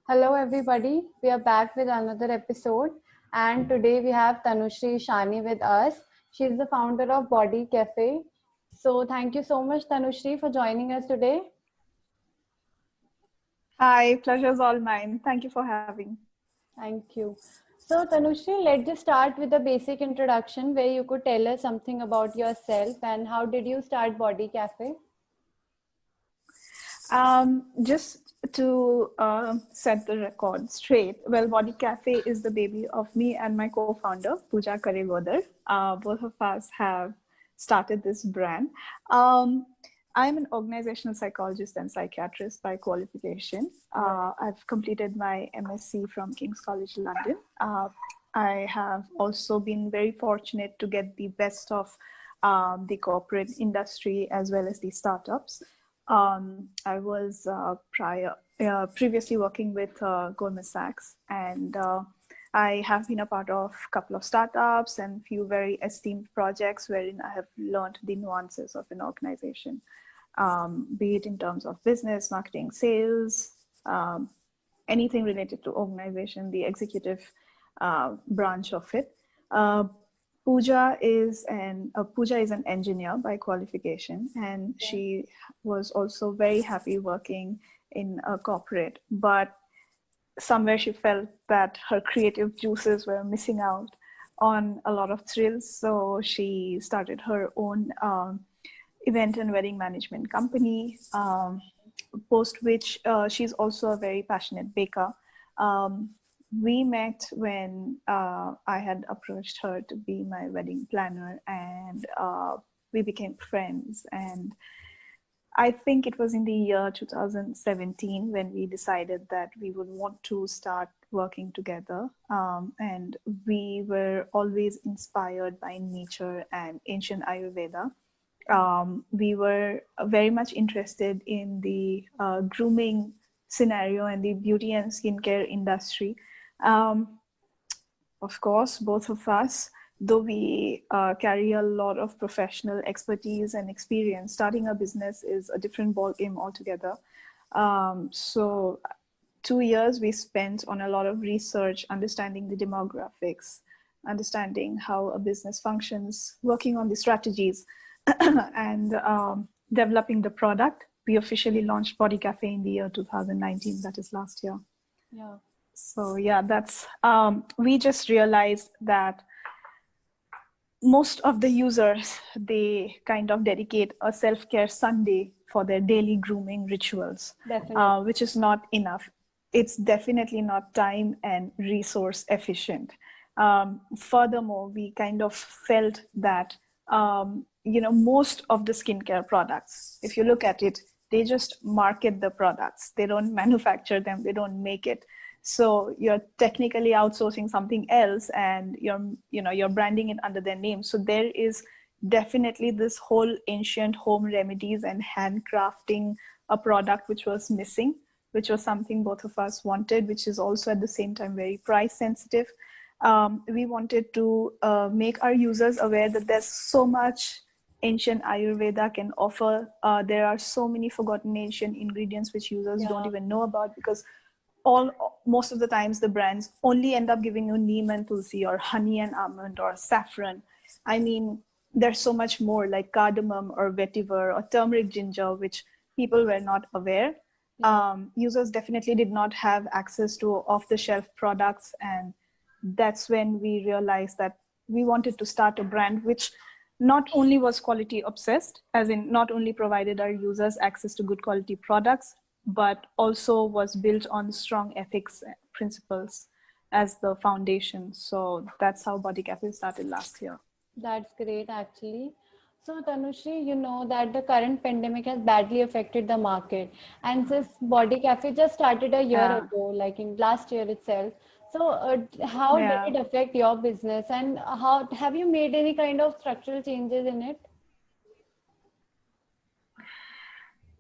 Hello everybody, we are back with another episode and today we have Tanushree Ishaani with us. She is the founder of Body Cafe. So thank you so much Tanushree for joining us today. Hi, pleasure's all mine. Thank you for having. Thank you. So Tanushree, let's just start with a basic introduction where you could tell us something about yourself and how did you start Body Cafe? Just to set the record straight, well, Body Cafe is the baby of me and my co-founder, Pooja Karegodar. Both of us have started this brand. I'm an organizational psychologist and psychiatrist by qualification. I've completed my MSc from King's College London. I have also been very fortunate to get the best of the corporate industry as well as the startups. I was previously working with Goldman Sachs, and I have been a part of a couple of startups and few very esteemed projects wherein I have learned the nuances of an organization, be it in terms of business, marketing, sales, anything related to organization, the executive branch of it. Pooja is an engineer by qualification, and she was also very happy working in a corporate, but somewhere she felt that her creative juices were missing out on a lot of thrills. So she started her own event and wedding management company, post which she's also a very passionate baker. We met when I had approached her to be my wedding planner, and we became friends. And I think it was in the year 2017 when we decided that we would want to start working together. And we were always inspired by nature and ancient Ayurveda. We were very much interested in the grooming scenario and the beauty and skincare industry. Of course, both of us, though we carry a lot of professional expertise and experience, starting a business is a different ballgame altogether. So 2 years we spent on a lot of research, understanding the demographics, understanding how a business functions, working on the strategies, and developing the product. We officially launched Body Cafe in the year 2019, that is last year. Yeah. So yeah, that's we just realized that most of the users, they kind of dedicate a self-care Sunday for their daily grooming rituals, which is not enough. It's definitely not time and resource efficient. Furthermore, we kind of felt that most of the skincare products, if you look at it, they just market the products. They don't manufacture them. They don't make it. So you're technically outsourcing something else, and you're branding it under their name. So there is definitely this whole ancient home remedies and handcrafting a product which was missing, which was something both of us wanted, which is also at the same time very price sensitive. We wanted to make our users aware that there's so much ancient Ayurveda can offer. There are so many forgotten ancient ingredients which users don't even know about, because most of the times the brands only end up giving you neem and tulsi or honey and almond or saffron. I mean, there's so much more like cardamom or vetiver or turmeric ginger, which people were not aware. Users definitely did not have access to off-the-shelf products, and that's when we realized that we wanted to start a brand which not only was quality obsessed, as in not only provided our users access to good quality products, but also was built on strong ethics principles as the foundation. So that's how Body Café started last year. That's great, actually. So, Tanushree, you know that the current pandemic has badly affected the market. And since Body Cafe just started a year ago, like in last year itself. So, how did it affect your business, and how have you made any kind of structural changes in it?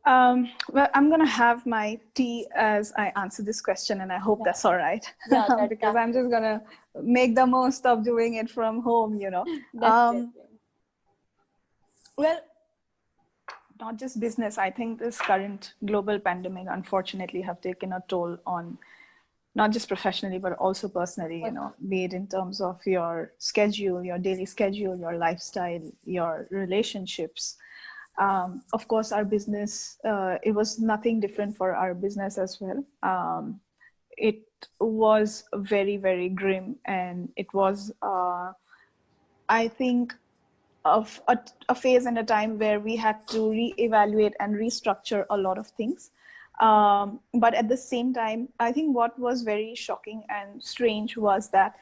Well, I'm going to have my tea as I answer this question, and I hope that's all right. Because I'm just going to make the most of doing it from home, Well, not just business. I think this current global pandemic, unfortunately, have taken a toll on not just professionally, but also personally, be it in terms of your schedule, your daily schedule, your lifestyle, your relationships. Of course, our business, it was nothing different for our business as well. It was very, very grim, and it was, I think, of a phase and a time where we had to reevaluate and restructure a lot of things. But at the same time, I think what was very shocking and strange was that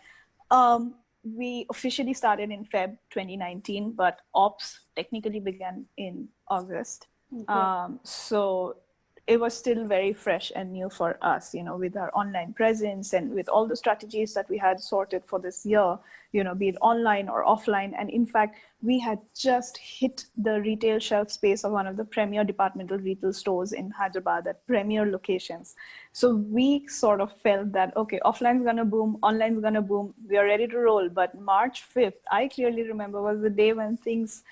we officially started in Feb 2019, but ops technically began in August. Okay. So it was still very fresh and new for us, with our online presence and with all the strategies that we had sorted for this year, be it online or offline. And in fact, we had just hit the retail shelf space of one of the premier departmental retail stores in Hyderabad at premier locations. So we sort of felt that, okay, offline's gonna boom, online's gonna boom, we are ready to roll. But March 5th, I clearly remember, was the day when things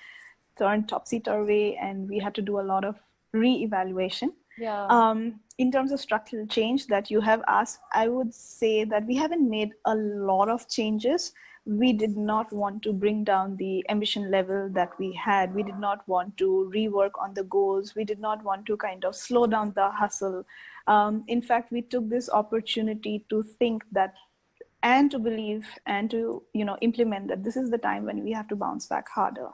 turned topsy-turvy and we had to do a lot of re-evaluation. Yeah. In terms of structural change that you have asked, I would say that we haven't made a lot of changes. We did not want to bring down the ambition level that we had. We did not want to rework on the goals. We did not want to kind of slow down the hustle. In fact, we took this opportunity to think that, and to believe and to implement that this is the time when we have to bounce back harder.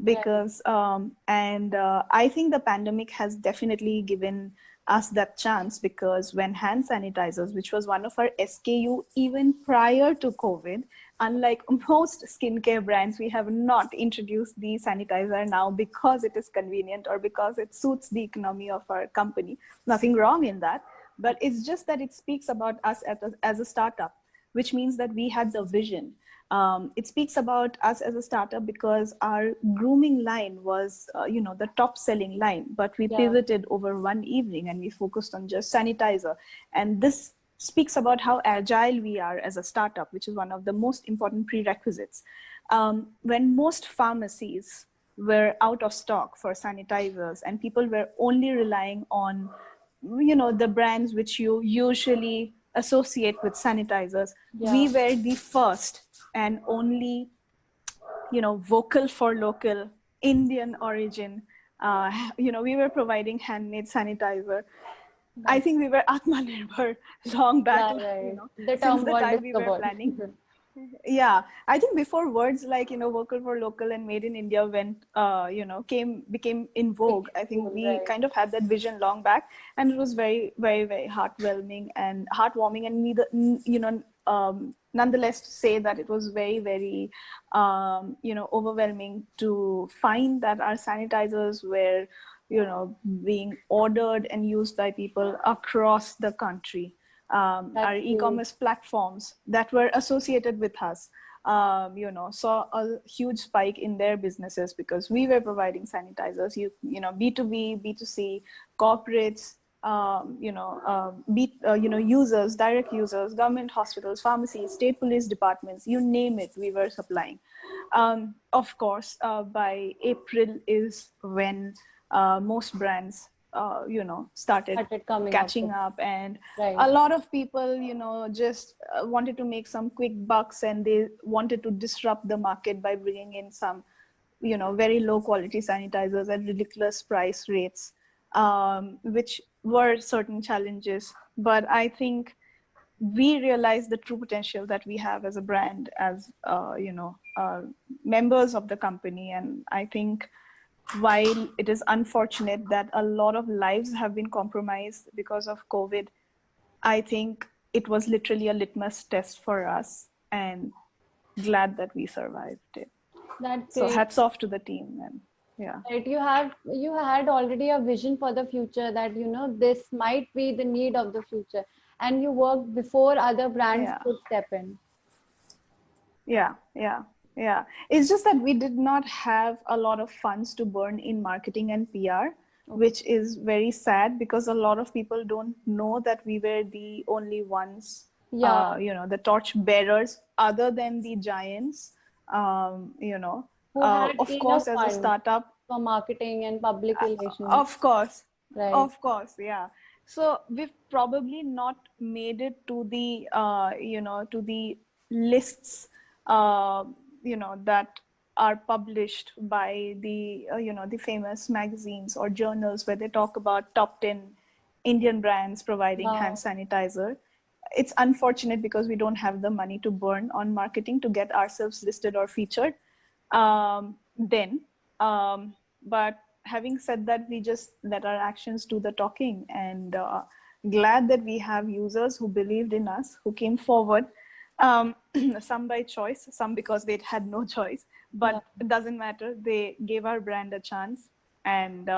Because I think the pandemic has definitely given us that chance, because when hand sanitizers, which was one of our SKU even prior to COVID, unlike most skincare brands, we have not introduced the sanitizer now because it is convenient or because it suits the economy of our company. Nothing wrong in that, but it's just that it speaks about us as a startup, which means that we had the vision. It speaks about us as a startup because our grooming line was, the top selling line, but we pivoted over one evening and we focused on just sanitizer. And this speaks about how agile we are as a startup, which is one of the most important prerequisites. When most pharmacies were out of stock for sanitizers and people were only relying on, the brands which you usually associate with sanitizers, we were the first and only, vocal for local Indian origin. We were providing handmade sanitizer. I think we were Atmanirbhar long back, The since term the got time we were discovered. planning. Yeah, I think before words like, vocal for local and made in India became in vogue. I think we kind of had that vision long back, and it was very, very, very heartwarming and nonetheless to say that it was very, very, overwhelming to find that our sanitizers were, being ordered and used by people across the country. Our e-commerce platforms that were associated with us, saw a huge spike in their businesses because we were providing sanitizers. B2B, B2C, corporates, users, direct users, government hospitals, pharmacies, state police departments, you name it, we were supplying. Of course, by April is when most brands started catching up, and a lot of people just wanted to make some quick bucks, and they wanted to disrupt the market by bringing in some very low quality sanitizers at ridiculous price rates, which were certain challenges. But I think we realized the true potential that we have as a brand, as members of the company. And I think while it is unfortunate that a lot of lives have been compromised because of COVID, I think it was literally a litmus test for us, and glad that we survived it. That's so great. hats off to the team. And Right. You had already a vision for the future that, this might be the need of the future, and you worked before other brands could step in. Yeah. It's just that we did not have a lot of funds to burn in marketing and PR, which is very sad because a lot of people don't know that we were the only ones, the torch bearers other than the giants, of course, as a startup. for marketing and public relations, Of course, right? yeah. So we've probably not made it to the, to the lists, uh, that are published by the, the famous magazines or journals where they talk about top 10 Indian brands providing hand Wow. sanitizer. It's unfortunate because we don't have the money to burn on marketing to get ourselves listed or featured. Then, but having said that, we just let our actions do the talking, and glad that we have users who believed in us, who came forward, um, some by choice, some because they had no choice, Yeah. but it doesn't matter. They gave our brand a chance, and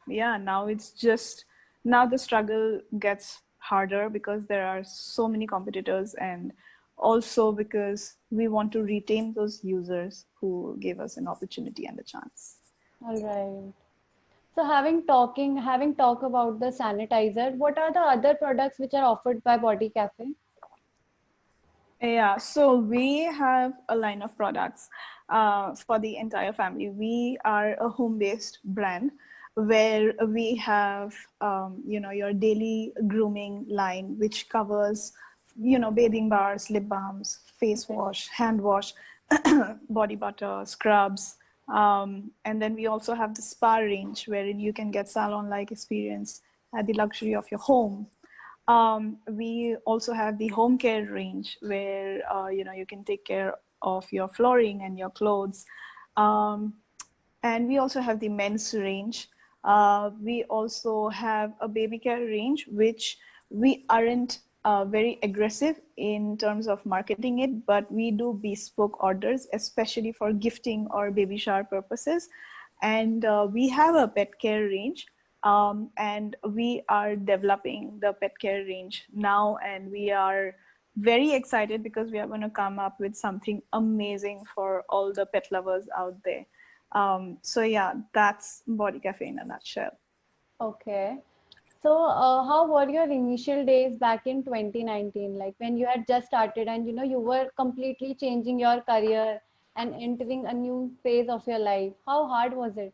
yeah, now it's just, now the struggle gets harder because there are so many competitors, and also because we want to retain those users who gave us an opportunity and a chance. All right. So having talk about the sanitizer, what are the other products which are offered by Body Cafe? Yeah, so we have a line of products for the entire family. We are a home-based brand where we have, your daily grooming line, which covers, bathing bars, lip balms, face Okay. wash, hand wash, body butter, scrubs. And then we also have the spa range, wherein you can get salon-like experience at the luxury of your home. We also have the home care range where you can take care of your flooring and your clothes. Um, and we also have the men's range. We also have a baby care range, which we aren't very aggressive in terms of marketing it, but we do bespoke orders, especially for gifting or baby shower purposes. And we have a pet care range, and we are developing the pet care range now, and we are very excited because we are going to come up with something amazing for all the pet lovers out there. So yeah, that's Body Cafe in a nutshell. Okay. So, how were your initial days back in 2019, like when you had just started and you were completely changing your career and entering a new phase of your life? How hard was it?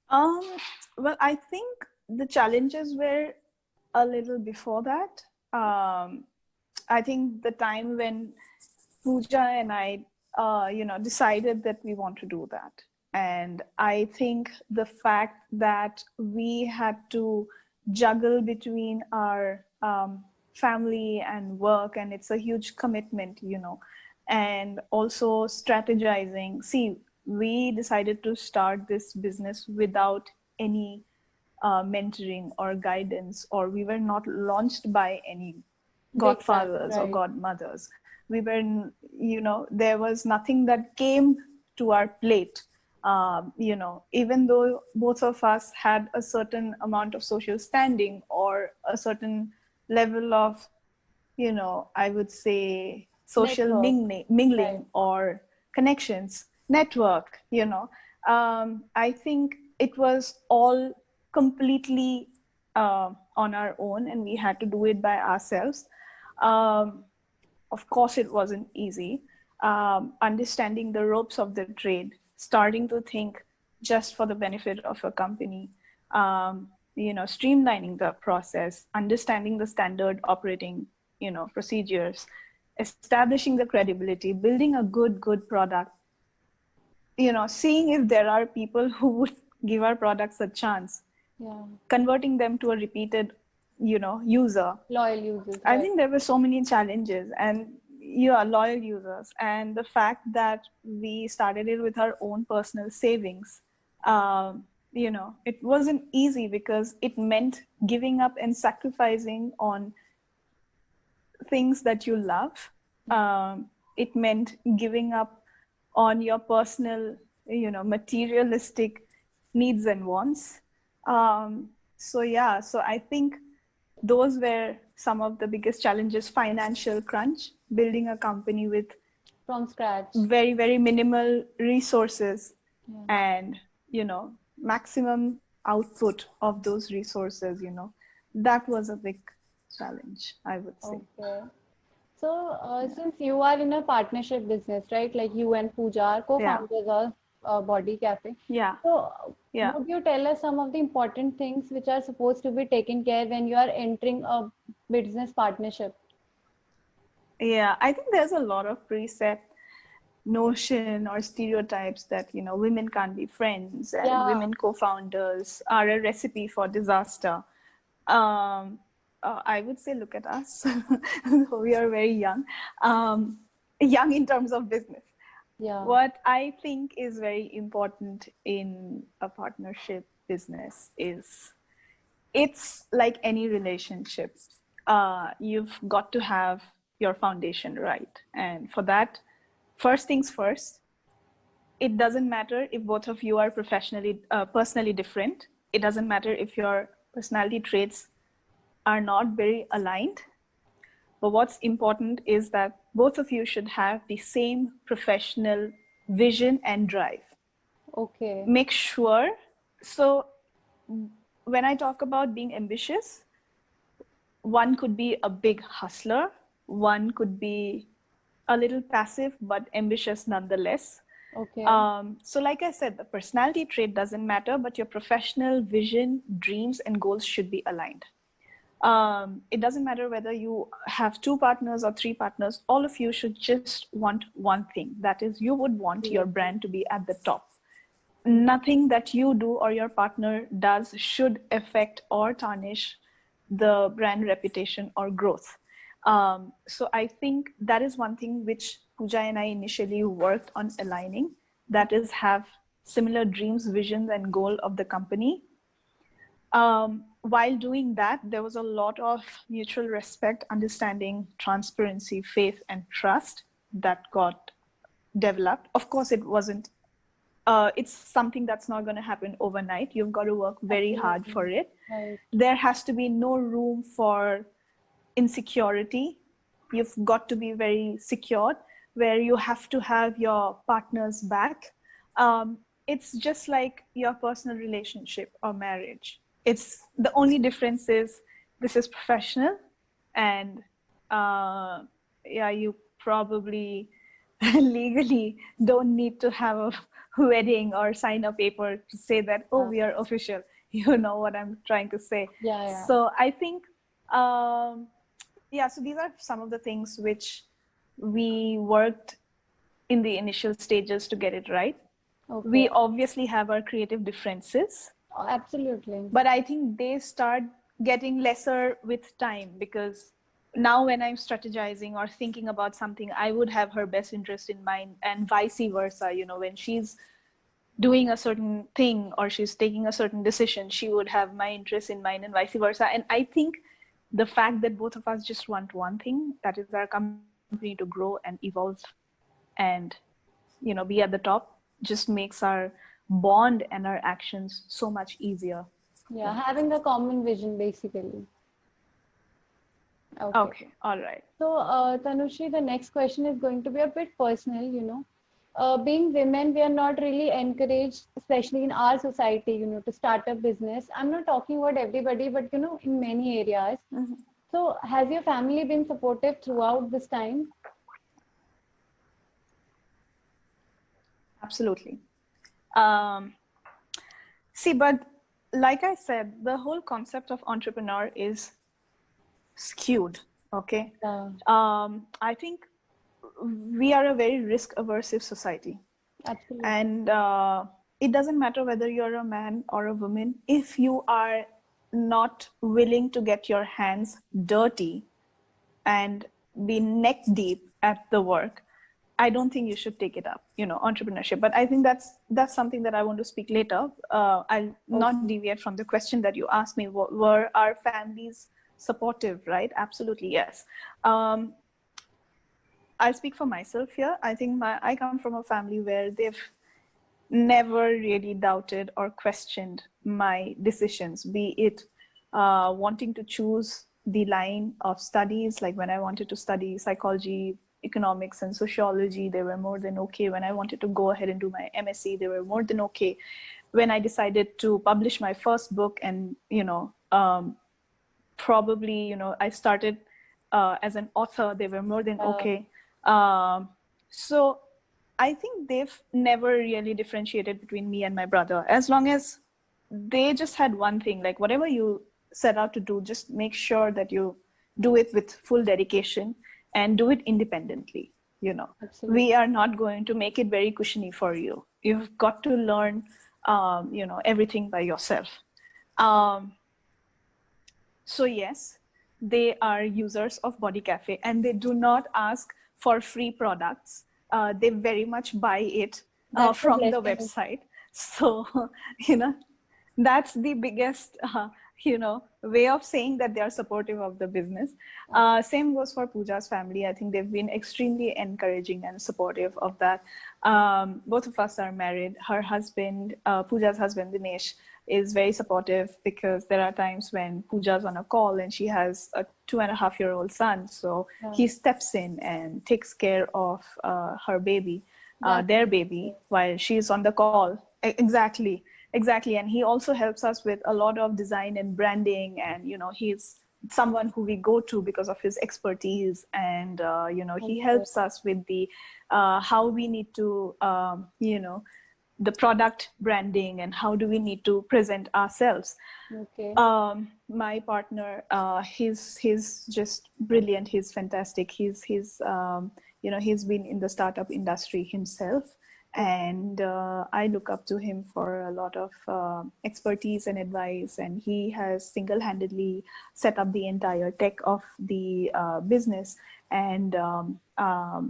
Um, well, I think the challenges were a little before that. I think the time when Pooja and I, decided that we want to do that. And I think the fact that we had to juggle between our family and work, and it's a huge commitment, and also strategizing. See, we decided to start this business without any mentoring or guidance, or we were not launched by any Big time, godfathers or right? godmothers. We were, there was nothing that came to our plate. Even though both of us had a certain amount of social standing or a certain level of, I would say social Network, right? mingling or connections, network, I think it was all completely on our own, and we had to do it by ourselves. Um, of course, it wasn't easy. Understanding the ropes of the trade, starting to think just for the benefit of a company, streamlining the process, understanding the standard operating, procedures, establishing the credibility, building a good product, seeing if there are people who would give our products a chance, Yeah. converting them to a repeated, user. Loyal users, I right? think there were so many challenges, and you are loyal users. And the fact that we started it with our own personal savings, it wasn't easy because it meant giving up and sacrificing on things that you love. It meant giving up on your personal, materialistic needs and wants. So yeah, so I think those were some of the biggest challenges: financial crunch, building a company with From scratch. very minimal resources, Yeah. and maximum output of those resources. That was a big challenge, I would say. Okay. So, since you are in a partnership business, right? Like you and Pooja are Yeah. co-founders of Body Cafe. Yeah. So, Yeah. would you tell us some of the important things which are supposed to be taken care when you are entering a business partnership? Yeah. I think there's a lot of preset notion or stereotypes that, women can't be friends and Yeah, women co-founders are a recipe for disaster. um, I would say look at us. We are very young, young in terms of business. yeah, What I think is very important in a partnership business is it's like any relationship. You've got to have your foundation right. And for that, first things first, it doesn't matter if both of you are personally different. It doesn't matter if your personality traits are not very aligned. But what's important is that both of you should have the same professional vision and drive. okay, Make sure. So, when I talk about being ambitious, one could be a big hustler, one could be a little passive but ambitious nonetheless. okay, So, like I said, the personality trait doesn't matter, but your professional vision, dreams, and goals should be aligned. It doesn't matter whether you have two partners or three partners, all of you should just want one thing. That is, you would want your seriously. brand to be at the top. Nothing that you do or your partner does should affect or tarnish the brand reputation or growth. So I think that is one thing which Pooja and I initially worked on aligning. That is, have similar dreams, visions, and goal of the company. While doing that, there was a lot of mutual respect, understanding, transparency, faith, and trust that got developed. Of course, it wasn't it's something that's not going to happen overnight. You've got to work very hard for Absolutely. it. Right. There has to be no room for insecurity. You've got to be very secure, where you have to have your partner's back. It's just like your personal relationship or marriage. It's the only difference is this is professional, and yeah, you probably legally don't need to have a wedding or sign a paper to say that, oh, Yeah, we are official. You know what I'm trying to say. yeah, yeah. So I think, yeah, so these are some of the things which we worked in the initial stages to get it right. Okay. We obviously have our creative differences, Oh, absolutely. but I think they start getting lesser with time, because now when I'm strategizing or thinking about something, I would have her best interest in mind, and vice versa. When she's doing a certain thing or she's taking a certain decision, she would have my interest in mind, and vice versa. And I think the fact that both of us just want one thing, that is our company to grow and evolve and be at the top, just makes our bond and our actions so much easier. Yeah, Yeah. having a common vision basically. Okay. Okay, all right. So, Tanushree, the next question is going to be a bit personal. Being women, we are not really encouraged, especially in our society, to start a business. I'm not talking about everybody, but, in many areas. Mhm. So, has your family been supportive throughout this time? Absolutely. Um, See, but like I said, the whole concept of entrepreneur is skewed. Okay. Yeah, I think we are a very risk aversive society. absolutely. And it doesn't matter whether you're a man or a woman, if you are not willing to get your hands dirty and be neck deep at the work, I don't think you should take it up, entrepreneurship. But I think that's something that I want to speak later. I'll not Okay. deviate from the question that you asked me. Were our families supportive, right? Absolutely, yes. um, I'll speak for myself here. I think I come from a family where they've never really doubted or questioned my decisions, be it wanting to choose the line of studies. Like when I wanted to study psychology, economics, and sociology, they were more than okay. When I wanted to go ahead and do my MSc, they were more than okay. When I decided to publish my first book and, probably, I started as an author, they were more than uh, okay. So I think they've never really differentiated between me and my brother. As long as they just had one thing, like whatever you set out to do, just make sure that you do it with full dedication and do it independently. You know, we absolutely. are not going to make it very cushiony for you. You've got to learn, everything by yourself. Um, so yes, they are users of Body Cafe and they do not ask for free products. They very much buy it That's a from the blessing. website. So, you know, that's the biggest, way of saying that they are supportive of the business. Same goes for Pooja's family. I think they've been extremely encouraging and supportive of that. Both of us are married. Her husband, Pooja's husband, Dinesh, is very supportive because there are times when Pooja's on a call and she has a 2.5-year-old son. So Yeah, he steps in and takes care of her baby, that's their amazing. baby, while she's on the call. Exactly, exactly. And he also helps us with a lot of design and branding. And, he's someone who we go to because of his expertise. And, he Okay, helps us with the how we need to, the product branding and how do we need to present ourselves. okay, My partner, he's just brilliant. He's fantastic. He's been in the startup industry himself, okay. and I look up to him for a lot of expertise and advice. And he has single-handedly set up the entire tech of the business. And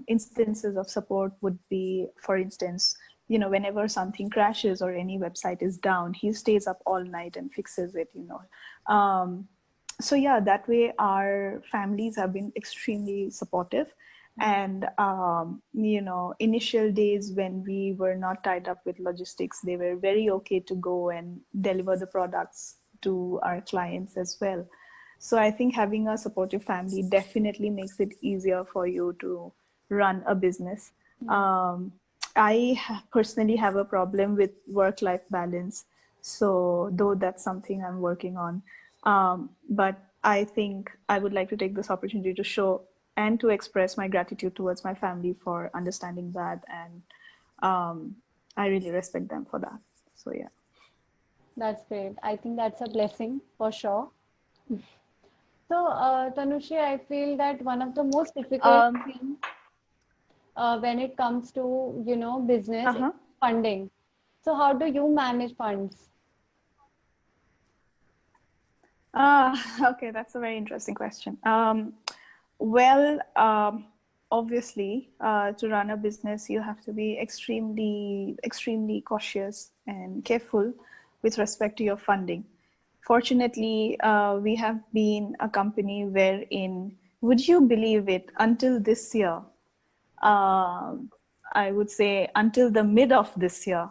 instances of support would be, for instance, whenever something crashes or any website is down, he stays up all night and fixes it. So yeah, that way our families have been extremely supportive. And initial days when we were not tied up with logistics, they were very okay to go and deliver the products to our clients as well. So I think having a supportive family definitely makes it easier for you to run a business. Mm. um, I personally have a problem with work-life balance. So though that's something I'm working on, but I think I would like to take this opportunity to show and to express my gratitude towards my family for understanding that. And I really respect them for that. So yeah. That's great. I think that's a blessing for sure. So, Tanushree, I feel that one of the most difficult Um, things when it comes to, business is uh-huh. funding. So, how do you manage funds? Okay, that's a very interesting question. Well, obviously, to run a business, you have to be extremely, extremely cautious and careful with respect to your funding. Fortunately, we have been a company wherein, would you believe it, until this year, um, I would say until the mid of this year,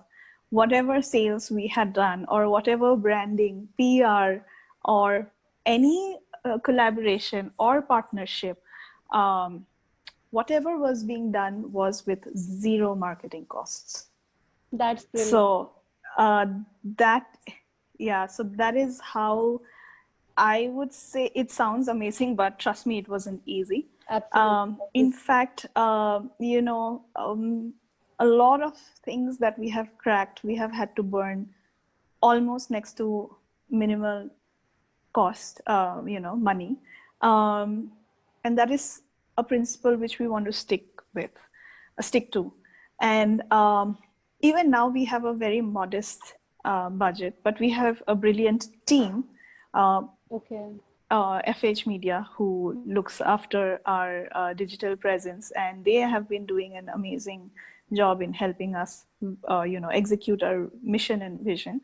whatever sales we had done or whatever branding, PR, or any collaboration or partnership, um, whatever was being done was with zero marketing costs. That's brilliant. So uh, that, yeah, so that is how I would say. It sounds amazing, but trust me, it wasn't easy. Absolutely. In Obviously. fact, a lot of things that we have cracked, we have had to burn almost next to minimal cost, money. Um, and that is a principle which we want to with, stick to. And even now we have a very modest budget, but we have a brilliant team, uh, Okay. FH Media, who looks after our digital presence, and they have been doing an amazing job in helping us, execute our mission and vision.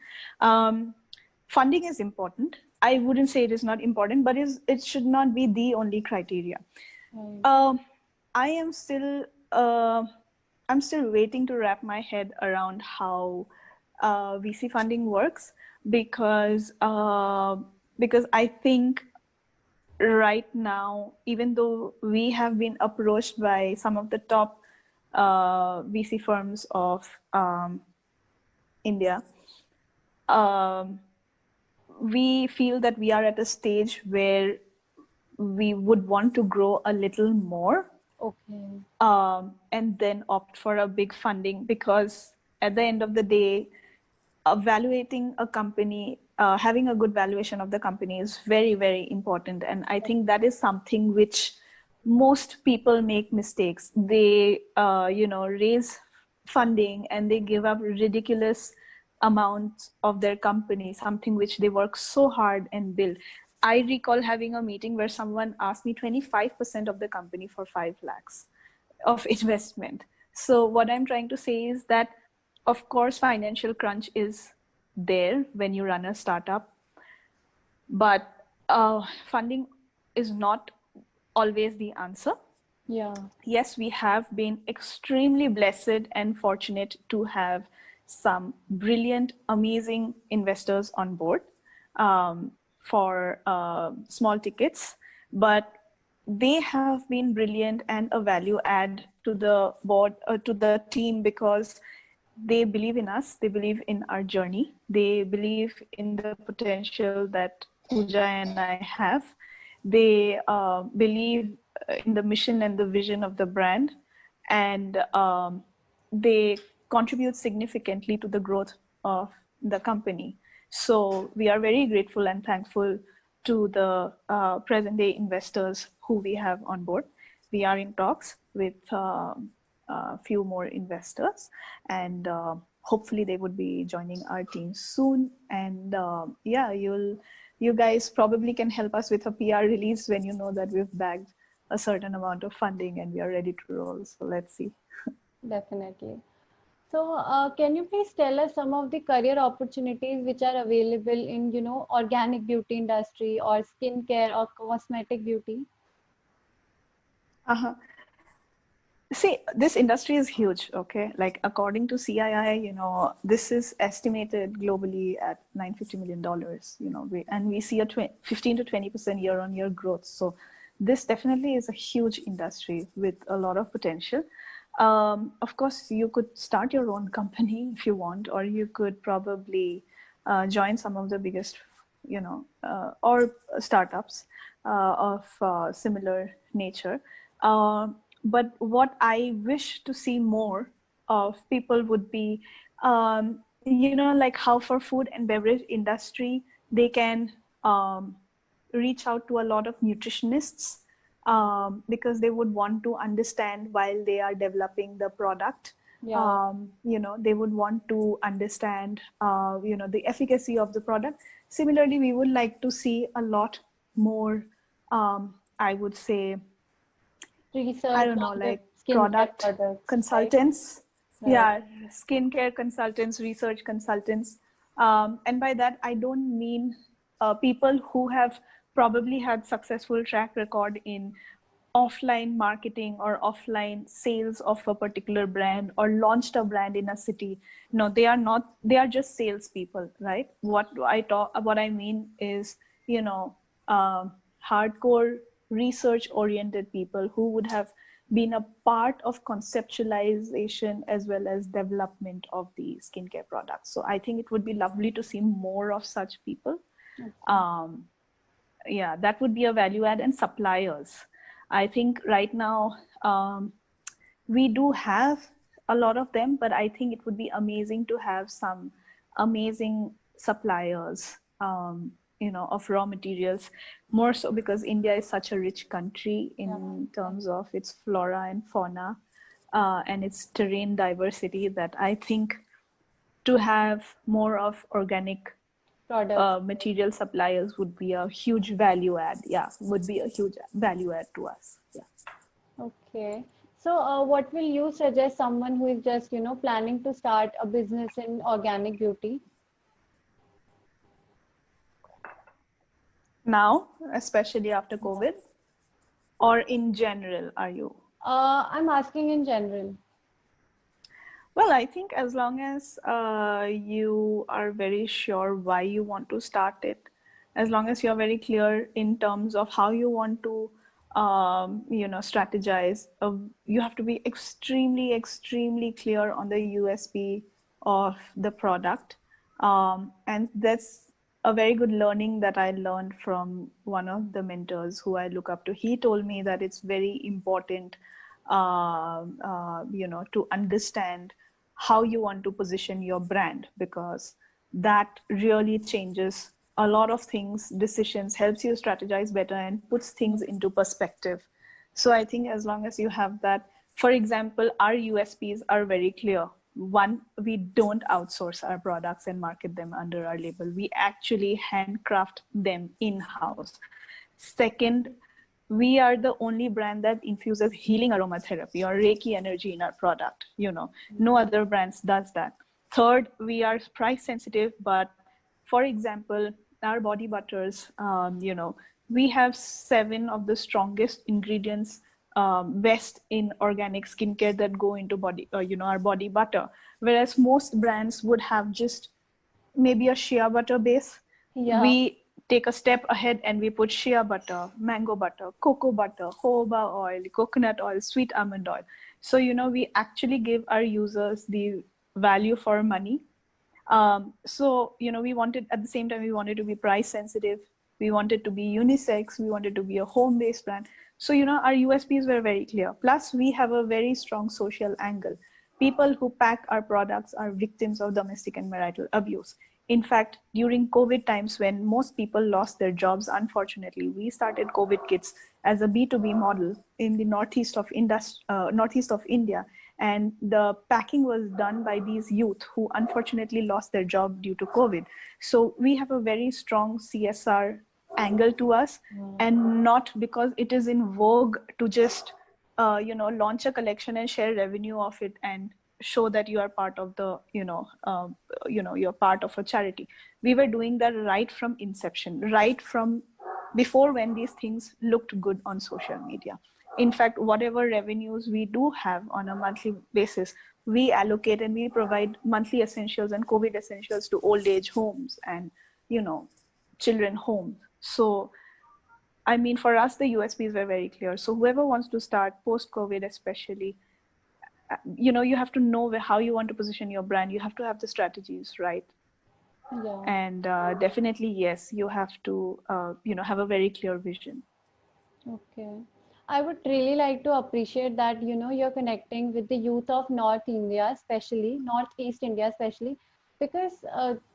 Funding is important. I wouldn't say it is not important, but it should not be the only criteria. Right. Um, I am still I'm still waiting to wrap my head around how VC funding works, because I think right now, even though we have been approached by some of the top VC firms of India, um, we feel that we are at a stage where we would want to grow a little more, Okay. and then opt for a big funding, because at the end of the day, evaluating a company, having a good valuation of the company is very, very important. And I think that is something which most people make mistakes. They, raise funding and they give up ridiculous amounts of their company, something which they work so hard and build. I recall having a meeting where someone asked me 25% of the company for 5 lakhs of investment. So what I'm trying to say is that, of course, financial crunch is there when you run a startup, but funding is not always the answer. Yeah. Yes, we have been extremely blessed and fortunate to have some brilliant, amazing investors on board for small tickets, but they have been brilliant and a value add to the board, to the team, because they believe in us, they believe in our journey, they believe in the potential that Pooja and I have. They believe in the mission and the vision of the brand, and they contribute significantly to the growth of the company. So we are very grateful and thankful to the present day investors who we have on board. We are in talks with a few more investors, and hopefully they would be joining our team soon. And yeah, you guys probably can help us with a PR release when you know that we've bagged a certain amount of funding and we are ready to roll. So let's see. Definitely. So, can you please tell us some of the career opportunities which are available in, organic beauty industry or skincare or cosmetic beauty? Uh-huh. See, this industry is huge, okay? Like according to CII, this is estimated globally at $950 million, and we see a 15 to 20% year-on-year growth. So this definitely is a huge industry with a lot of potential. Of course, you could start your own company if you want, or you could probably join some of the biggest, or startups of similar nature. But what I wish to see more of people would be, like how for food and beverage industry, they can reach out to a lot of nutritionists, because they would want to understand while they are developing the product. Yeah. They would want to understand, the efficacy of the product. Similarly, we would like to see a lot more, I would say, I Research don't know, on the like skincare product products, right? consultants. Right. Yeah, skincare consultants, research consultants. And by that, I don't mean people who have probably had successful track record in offline marketing or offline sales of a particular brand, or launched a brand in a city. No, they are not. They are just salespeople, right? What I mean is, um, hardcore research oriented people who would have been a part of conceptualization as well as development of the skincare products. So I think it would be lovely to see more of such people. Okay. um, yeah, that would be a value add. And suppliers, I think right now, we do have a lot of them, but I think it would be amazing to have some amazing suppliers, of raw materials, more so because India is such a rich country Yeah. in terms of its flora and fauna, and its terrain diversity, that I think to have more of organic Products. material suppliers would be a huge value add. Yeah, would be a huge value add to us. Yeah. Okay. So, what will you suggest someone who is just, planning to start a business in organic beauty? Now, especially after COVID, or in general, are you? I'm asking in general. Well, I think as long as you are very sure why you want to start it, as long as you're very clear in terms of how you want to, strategize, you have to be extremely, extremely clear on the USP of the product. And that's a very good learning that I learned from one of the mentors who I look up to. He told me that it's very important, to understand how you want to position your brand, because that really changes a lot of things, decisions, helps you strategize better and puts things into perspective. So I think as long as you have that, for example, our USPs are very clear. One, we don't outsource our products and market them under our label. We actually handcraft them in-house. Second, we are the only brand that infuses healing aromatherapy or Reiki energy in our product. No other brands does that. Third, we are price sensitive, but for example, our body butters, we have 7 of the strongest ingredients, best in organic skincare that go into our body butter, whereas most brands would have just maybe a shea butter base. Yeah. We take a step ahead and we put shea butter, mango butter, cocoa butter, jojoba oil, coconut oil, sweet almond oil. So, we actually give our users the value for money. We wanted, at the same time, we wanted to be price sensitive. We wanted to be unisex. We wanted to be a home-based brand. So, our USPs were very clear. Plus, we have a very strong social angle. People who pack our products are victims of domestic and marital abuse. In fact, during COVID times, when most people lost their jobs, unfortunately, we started COVID kits as a B2B model in the northeast of India. And the packing was done by these youth who unfortunately lost their job due to COVID. So we have a very strong CSR angle to us, and not because it is in vogue to just launch a collection and share revenue of it and show that you are part of the you're part of a charity. We were doing that right from inception, right from before, when these things looked good on social media. In fact, whatever revenues we do have on a monthly basis, we allocate and we provide monthly essentials and COVID essentials to old age homes and children homes. So I mean, for us, the USPs were very clear. So whoever wants to start post-COVID, especially, you have to know how you want to position your brand. You have to have the strategies, right? Yeah. And definitely, yes, you have to, have a very clear vision. Okay. I would really like to appreciate that, you're connecting with the youth of North India, especially, Northeast India, especially, because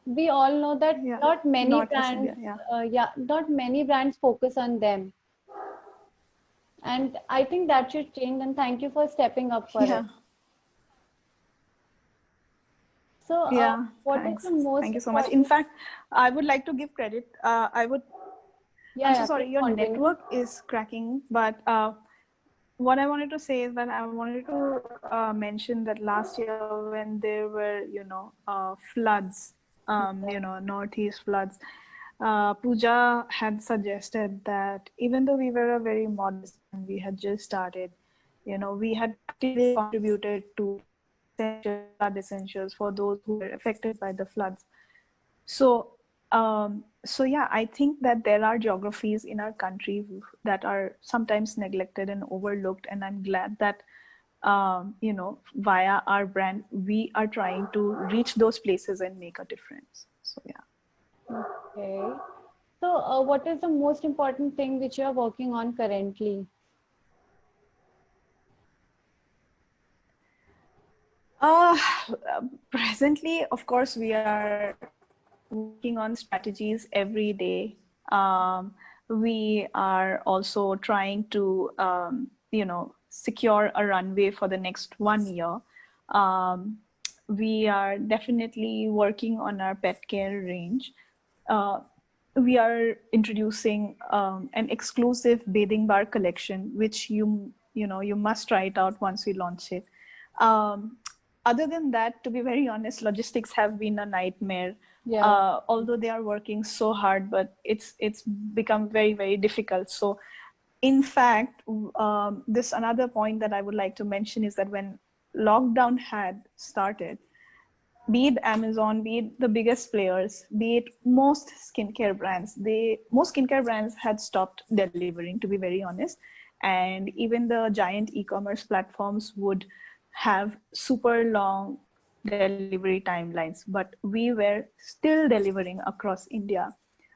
we all know that Yeah, not many Northeast brands, India, yeah. not many brands focus on them. And I think that should change. And thank you for stepping up for Yeah, it. So, yeah, what is the thanks. most Thank you so much. In important? fact, I would like to give credit. Yeah, I'm so yeah, sorry, please your continue. network is cracking, but what I wanted to say is that I wanted to mention that last year when there were, floods, northeast floods, Pooja had suggested that even though we were a very modest and we had just started, we had actively contributed to essentials, flood essentials for those who were affected by the floods. So, yeah, I think that there are geographies in our country that are sometimes neglected and overlooked, and I'm glad that via our brand, we are trying to reach those places and make a difference. So, yeah. Okay. So, what is the most important thing which you are working on currently? Uh, Presently, of course, we are working on strategies every day. We are also trying to, secure a runway for the next 1 year. Um, we are definitely working on our pet care range. Uh, we are introducing an exclusive bathing bar collection, which you must try it out once we launch it. Um, Other than that, to be very honest, logistics have been a nightmare. Yeah. Although they are working so hard, but it's become very, very difficult. So in fact, this another point that I would like to mention is that when lockdown had started, be it Amazon, be it the biggest players, be it most skincare brands had stopped delivering, to be very honest. And even the giant e-commerce platforms would have super long delivery timelines, but we were still delivering across India,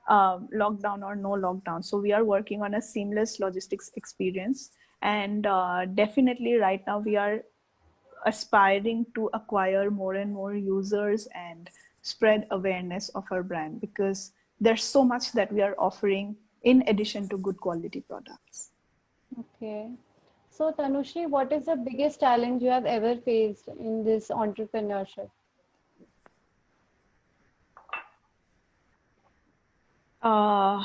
lockdown or no lockdown. So we are working on a seamless logistics experience. And definitely right now we are aspiring to acquire more and more users and spread awareness of our brand, because there's so much that we are offering in addition to good quality products. Okay. So, Tanushree, what is the biggest challenge you have ever faced in this entrepreneurship? Uh,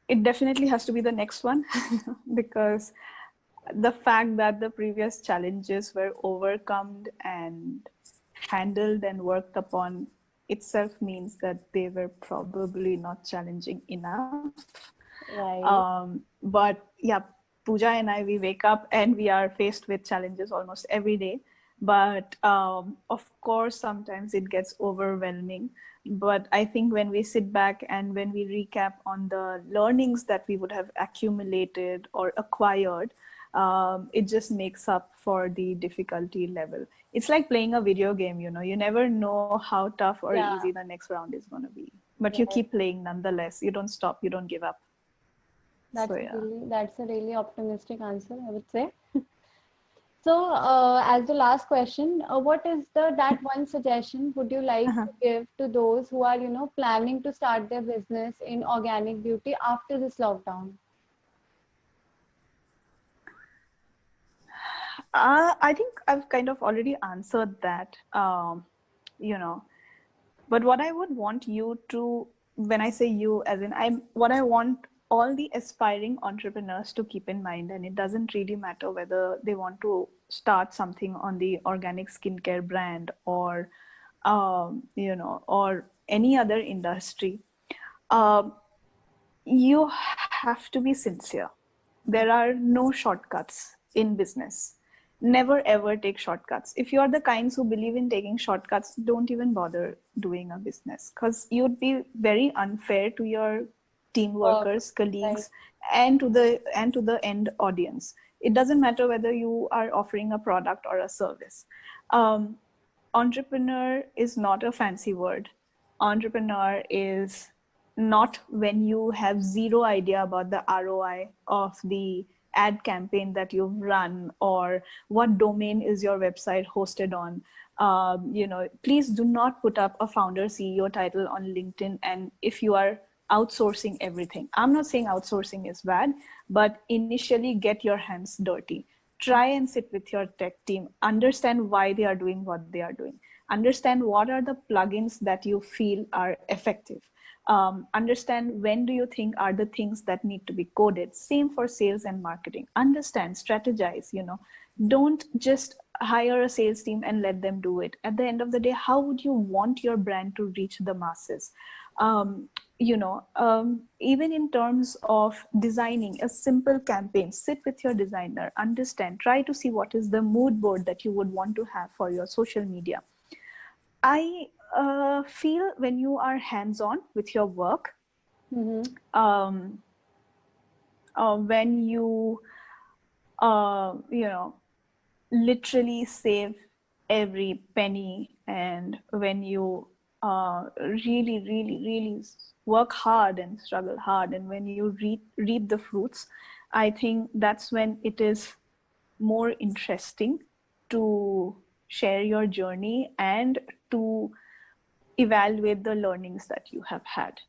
it definitely has to be the next one because the fact that the previous challenges were overcome and handled and worked upon itself means that they were probably not challenging enough. Right. But yeah, Pooja and I, we wake up and we are faced with challenges almost every day. But of course, sometimes it gets overwhelming. But I think when we sit back and when we recap on the learnings that we would have accumulated or acquired, it just makes up for the difficulty level. It's like playing a video game, you know, you never know how tough or Yeah. easy the next round is going to be. But you Right. keep playing nonetheless. You don't stop, you don't give up. So yeah. That's a really optimistic answer, I would say. So, as the last question, what is that one suggestion would you like to give to those who are, planning to start their business in organic beauty after this lockdown? I think I've kind of already answered that, you know, but what I would want you to, when I say you, as in what I want all the aspiring entrepreneurs to keep in mind, and it doesn't really matter whether they want to start something on the organic skincare brand or, or any other industry. Um, you have to be sincere. There are no shortcuts in business. Never ever take shortcuts. If you are the kinds who believe in taking shortcuts, don't even bother doing a business, because you'd be very unfair to your team Work, workers, right? colleagues, and to the end audience. It doesn't matter whether you are offering a product or a service. Um, Entrepreneur is not a fancy word. Entrepreneur is not when you have zero idea about the ROI of the ad campaign that you've run or what domain is your website hosted on. Please do not put up a founder CEO title on LinkedIn. And if you are outsourcing everything, I'm not saying outsourcing is bad, but initially get your hands dirty. Try and sit with your tech team, understand why they are doing what they are doing, understand what are the plugins that you feel are effective, understand when do you think are the things that need to be coded. Same for sales and marketing. Understand, strategize, don't just hire a sales team and let them do it. At the end of the day, how would you want your brand to reach the masses? Even in terms of designing a simple campaign, sit with your designer, understand, try to see what is the mood board that you would want to have for your social media. I feel when you are hands-on with your work, Mm-hmm. um, when you, literally save every penny, and when you really, really, really work hard and struggle hard, and when you reap the fruits, I think that's when it is more interesting to share your journey and to evaluate the learnings that you have had.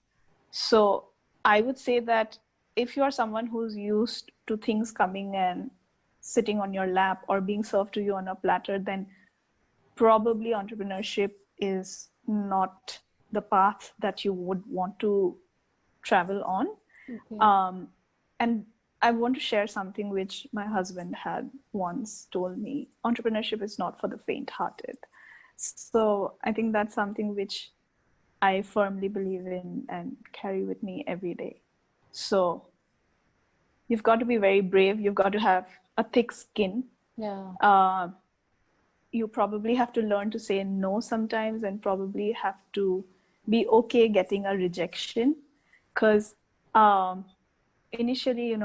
So I would say that if you are someone who's used to things coming and sitting on your lap or being served to you on a platter, then probably entrepreneurship is not the path that you would want to travel on. Okay. And I want to share something which my husband had once told me. Entrepreneurship is not for the faint-hearted. So I think that's something which I firmly believe in and carry with me every day. So you've got to be very brave. You've got to have a thick skin. Yeah. You probably have to learn to say no sometimes, and probably have to be okay getting a rejection. Because initially,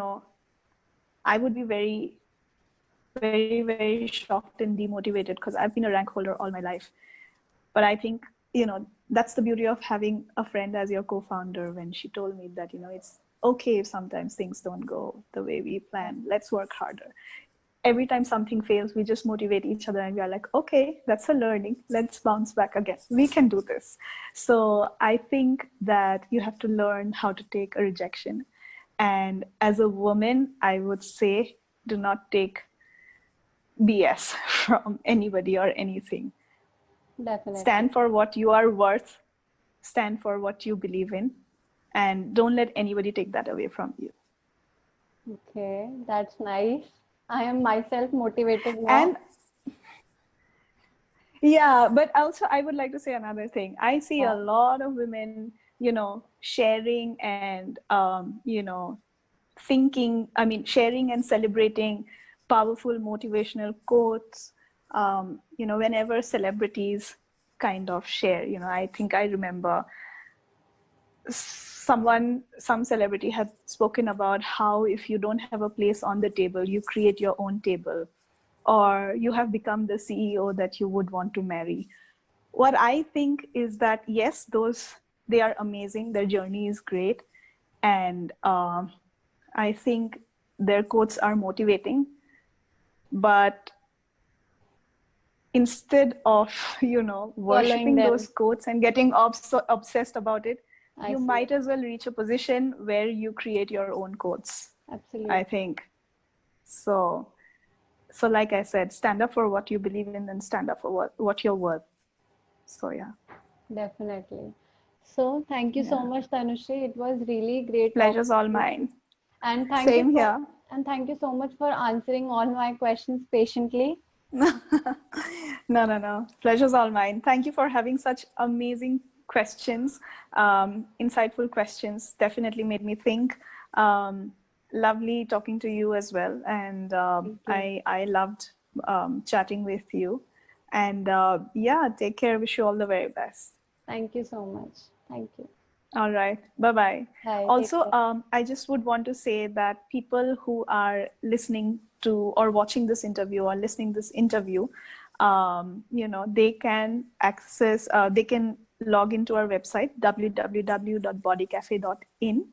I would be very very, very shocked and demotivated because I've been a rank holder all my life. But I think, that's the beauty of having a friend as your co-founder when she told me that, it's okay if sometimes things don't go the way we plan. Let's work harder. Every time something fails, we just motivate each other and we are like, okay, that's a learning. Let's bounce back again. We can do this. So I think that you have to learn how to take a rejection. And as a woman, I would say, do not take BS from anybody or anything. Definitely. Stand for what you are worth, stand for what you believe in, and don't let anybody take that away from you. Okay, that's nice. I am myself motivated now. And yeah, but also I would like to say another thing. I see a lot of women, sharing and, sharing and celebrating powerful motivational quotes, whenever celebrities kind of share. I think I remember some celebrity had spoken about how if you don't have a place on the table, you create your own table, or you have become the CEO that you would want to marry. What I think is that, yes, they are amazing. Their journey is great. And I think their quotes are motivating. But instead of, worshipping those quotes and getting obsessed about it, you might as well reach a position where you create your own quotes. Absolutely. I think. So like I said, stand up for what you believe in and stand up for what you're worth. So yeah. Definitely. So thank you so much, Tanushree. It was really great. Pleasure's all mine. And Same here. And thank you so much for answering all my questions patiently. No. Pleasure's all mine. Thank you for having such amazing questions, insightful questions. Definitely made me think. Lovely talking to you as well. And I loved chatting with you. And take care. Wish you all the very best. Thank you so much. Thank you. All right. Bye-bye. Bye. Also, I just would want to say that people who are listening to or watching this interview or listening this interview, they can they can log into our website, www.bodycafe.in.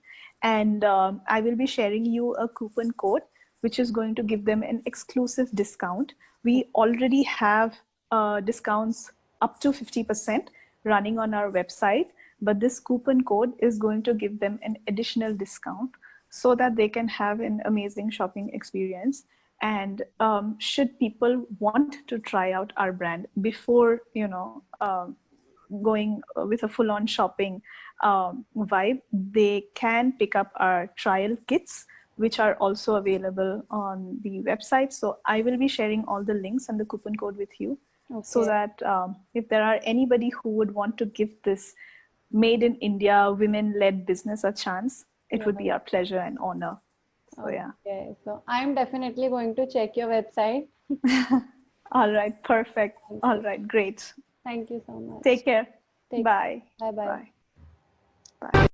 And I will be sharing you a coupon code, which is going to give them an exclusive discount. We already have discounts up to 50% running on our website, but this coupon code is going to give them an additional discount so that they can have an amazing shopping experience. And should people want to try out our brand before, going with a full-on shopping vibe, they can pick up our trial kits, which are also available on the website. So I will be sharing all the links and the coupon code with you. Okay. So that if there are anybody who would want to give this made in India, women-led business a chance, it would be our pleasure and honor. So Okay, so I'm definitely going to check your website. All right, perfect. All right, great. Thank you so much. Take care. Bye. Bye-bye. Bye.